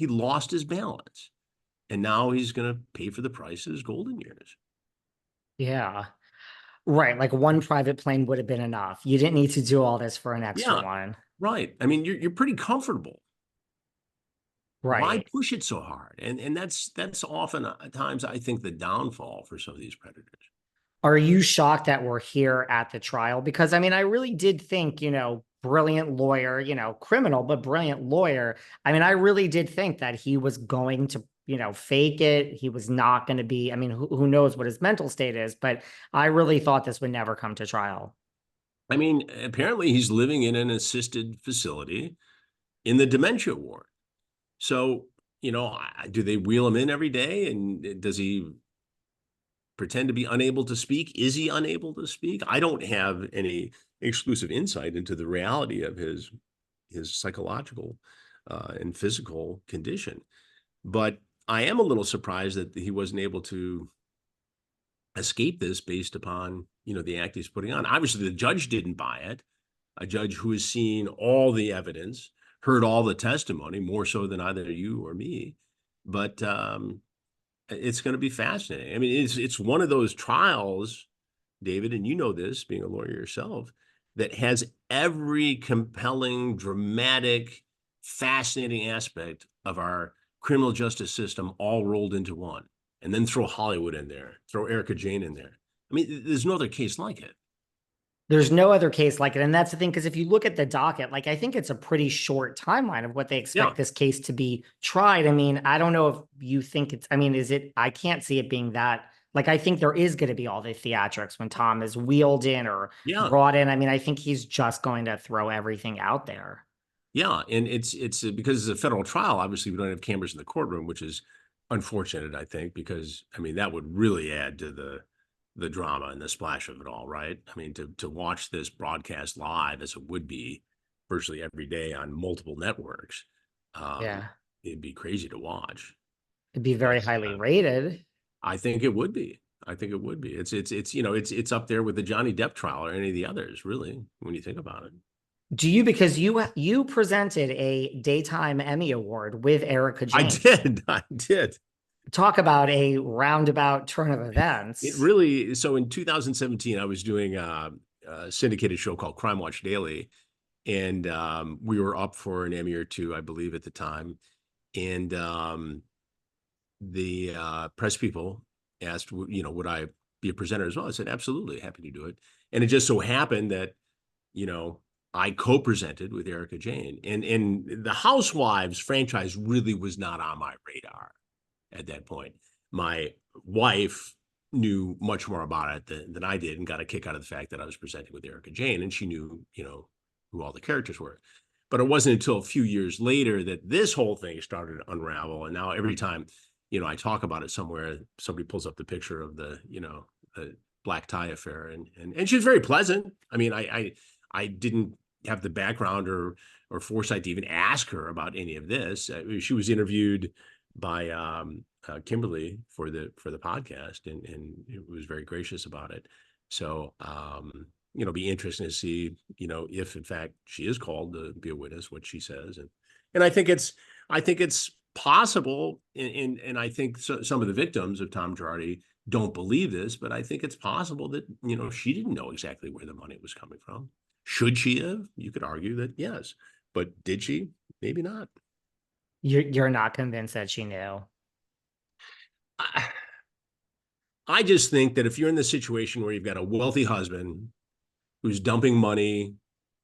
he lost his balance. And now he's going to pay for the price of his golden years. Yeah. Right. Like one private plane would have been enough. You didn't need to do all this for an extra Yeah, one. right. I mean, you're pretty comfortable. Why Right. push it so hard? And that's often at times I think the downfall for some of these predators. Are you shocked that we're here at the trial? Because I mean, I really did think, brilliant lawyer, criminal, but brilliant lawyer. I mean, I really did think that he was going to, fake it. He was not going to be, I mean, who knows what his mental state is, but I really thought this would never come to trial. I mean, apparently he's living in an assisted facility in the dementia ward. So, do they wheel him in every day? And does he pretend to be unable to speak? Is he unable to speak? I don't have any exclusive insight into the reality of his psychological and physical condition, but I am a little surprised that he wasn't able to escape this based upon the act he's putting on. Obviously, the judge didn't buy it. A judge who has seen all the evidence, heard all the testimony, more so than either you or me. But it's going to be fascinating. I mean, it's one of those trials, David, and you know this, being a lawyer yourself, that has every compelling, dramatic, fascinating aspect of our criminal justice system all rolled into one. And then throw Hollywood in there, throw Erika Jayne in there. I mean, there's no other case like it. There's no other case like it. And that's the thing, because if you look at the docket, like I think it's a pretty short timeline of what they Yeah. expect this case to be tried. I mean, I don't know if you think it's, I mean, I can't see it being that, like, I think there is going to be all the theatrics when Tom is wheeled in or Yeah. brought in. I mean, I think he's just going to throw everything out there. Yeah. And it's because it's a federal trial. Obviously, we don't have cameras in the courtroom, which is unfortunate, I think, because I mean, that would really add to the drama and the splash of it all, right? I mean, to watch this broadcast live as it would be virtually every day on multiple networks, um, Yeah. it'd be crazy to watch. It'd be But very highly rated. I think it would be. I think it would be. It's up there with the Johnny Depp trial or any of the others, really, when you think about it. Do you, because you presented a daytime Emmy award with Erika I Jayne. did. I did. Talk about a roundabout turn of It events. really, so in 2017, I was doing a syndicated show called Crime Watch Daily, and we were up for an Emmy or two, I believe, at the time. And the press people asked, would I be a presenter as well? I said, absolutely, happy to do it. And it just so happened that, I co-presented with Erika Jayne, and the Housewives franchise really was not on my radar at that point. My wife knew much more about it than I did and got a kick out of the fact that I was presenting with Erika Jayne, and she knew, who all the characters were. But it wasn't until a few years later that this whole thing started to unravel. And now every time, I talk about it somewhere, somebody pulls up the picture of the black tie affair, and she was very pleasant. I mean, I didn't have the background or foresight to even ask her about any of this. She was interviewed by Kimberly for the podcast, and it was very gracious about it. So be interesting to see if in fact she is called to be a witness, what she says, and I think it's possible, and I think some of the victims of Tom Girardi don't believe this, but I think it's possible that she didn't know exactly where the money was coming from. Should she have? You could argue that yes, but did she? Maybe not. You're not convinced that she knew. I just think that if you're in the situation where you've got a wealthy husband who's dumping money,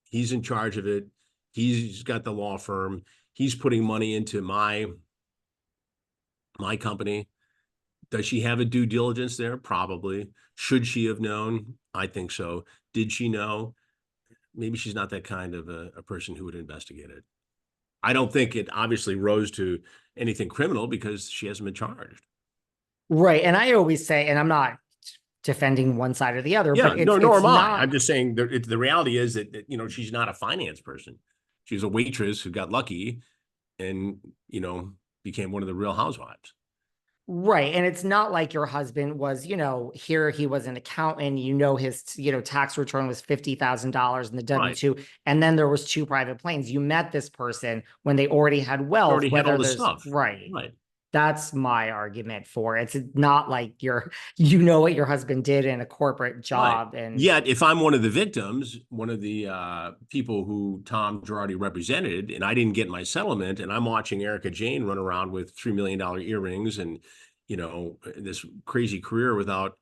he's in charge of it, he's got the law firm, he's putting money into my company. Does she have a due diligence there? Probably. Should she have known? I think so. Did she know? Maybe she's not that kind of a person who would investigate it. I don't think it obviously rose to anything criminal because she hasn't been charged. Right. And I always say, and I'm not defending one side or the other, Yeah, but no, nor it's am I. not. I'm just saying the reality is that she's not a finance person. She's a waitress who got lucky and became one of the Real Housewives. Right. And it's not like your husband was, here he was an accountant, his, tax return was $50,000 in the Right. W-2, and then there was two private planes. You met this person when they already had wealth, Already had all whether the there's stuff. right. Right. That's my argument for it. It's not like you know what your husband did in a corporate Right. job and Yet, if I'm one of the victims, one of the people who Tom Girardi represented, and I didn't get my settlement, and I'm watching Erika Jayne run around with $3 million earrings and, this crazy career without,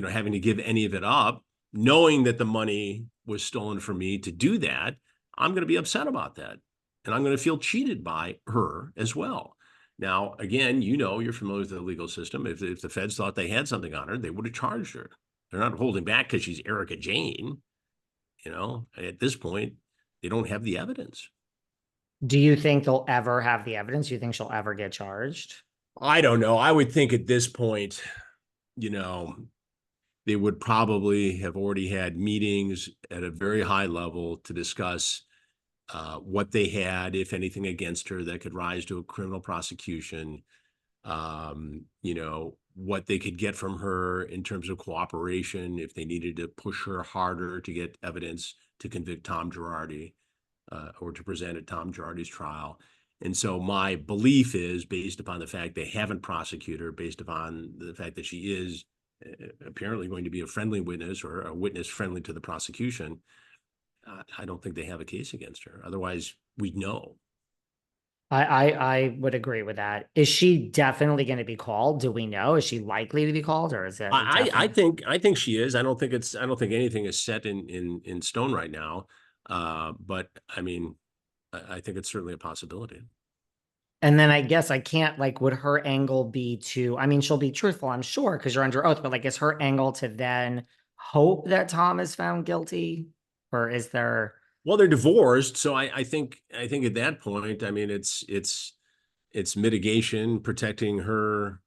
having to give any of it up, knowing that the money was stolen from me to do that, I'm going to be upset about that. And I'm going to feel cheated by her as well. Now, again, you're familiar with the legal system. If the feds thought they had something on her, they would have charged her. They're not holding back because she's Erika Jayne. At this point, they don't have the evidence. do you think they'll ever have the evidence? Do you think she'll ever get charged? I don't know. I would think at this point, you know, they would probably have already had meetings at a very high level to discuss what they had, if anything, against her that could rise to a criminal prosecution. What they could get from her in terms of cooperation, if they needed to push her harder to get evidence to convict Tom Girardi or to present at Tom Girardi's trial. And so my belief is, based upon the fact they haven't prosecuted her, based upon the fact that she is apparently going to be a friendly witness or a witness friendly to the prosecution, I don't think they have a case against her. Otherwise, we'd know. I would agree with that. Is she definitely going to be called? Do we know? Is she likely to be called, or is it I definitely? think I think she is. I don't think anything is set in stone right now. But I mean, I think it's certainly a possibility. And then I guess I can't like, would her angle be to, I mean, she'll be truthful, I'm sure, because you're under oath, but like, is her angle to then hope that Tom is found guilty? Or is there, Well, they're divorced, so I think at that point, I mean, it's mitigation, protecting her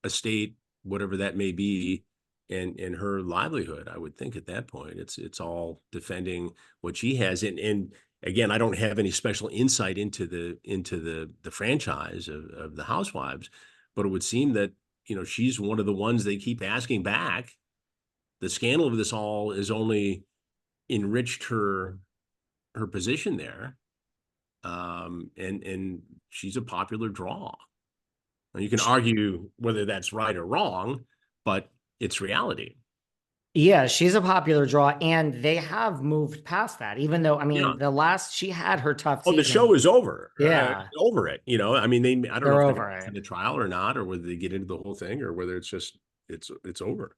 estate, whatever that may be, and her livelihood. I would think at that point, it's all defending what she has. And again, I don't have any special insight into the franchise of the Housewives, but it would seem that she's one of the ones they keep asking back. The scandal of this all has only enriched her position there, and she's a popular draw. Now, you can argue whether that's right or wrong, but it's reality. yeah, she's a popular draw, and they have moved past that, even though, I Yeah. mean, she had her tough Oh, the season. show is over. Yeah, Over it. I mean, I don't know they're if they're over going to it. the trial or not, or whether they get into the whole thing, or whether it's just it's over.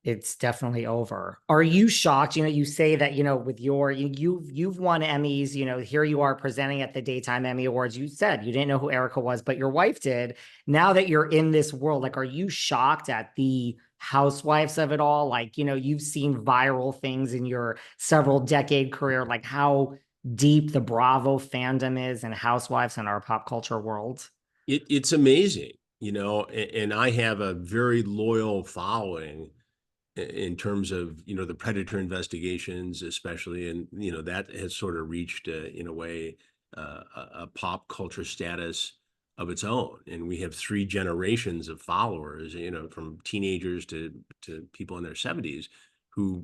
It's definitely over. Are you shocked? You say that, with you've won Emmys, here you are presenting at the Daytime Emmy Awards. You said you didn't know who Erika was, but your wife did. Now that you're in this world, like, are you shocked at the housewives of it all? Like, you've seen viral things in your several decade career, like how deep the Bravo fandom is and housewives in our pop culture world. It's amazing, and I have a very loyal following in terms of the predator investigations, especially, and that has sort of reached in a way a pop culture status of its own, and we have three generations of followers, from teenagers to people in their 70s who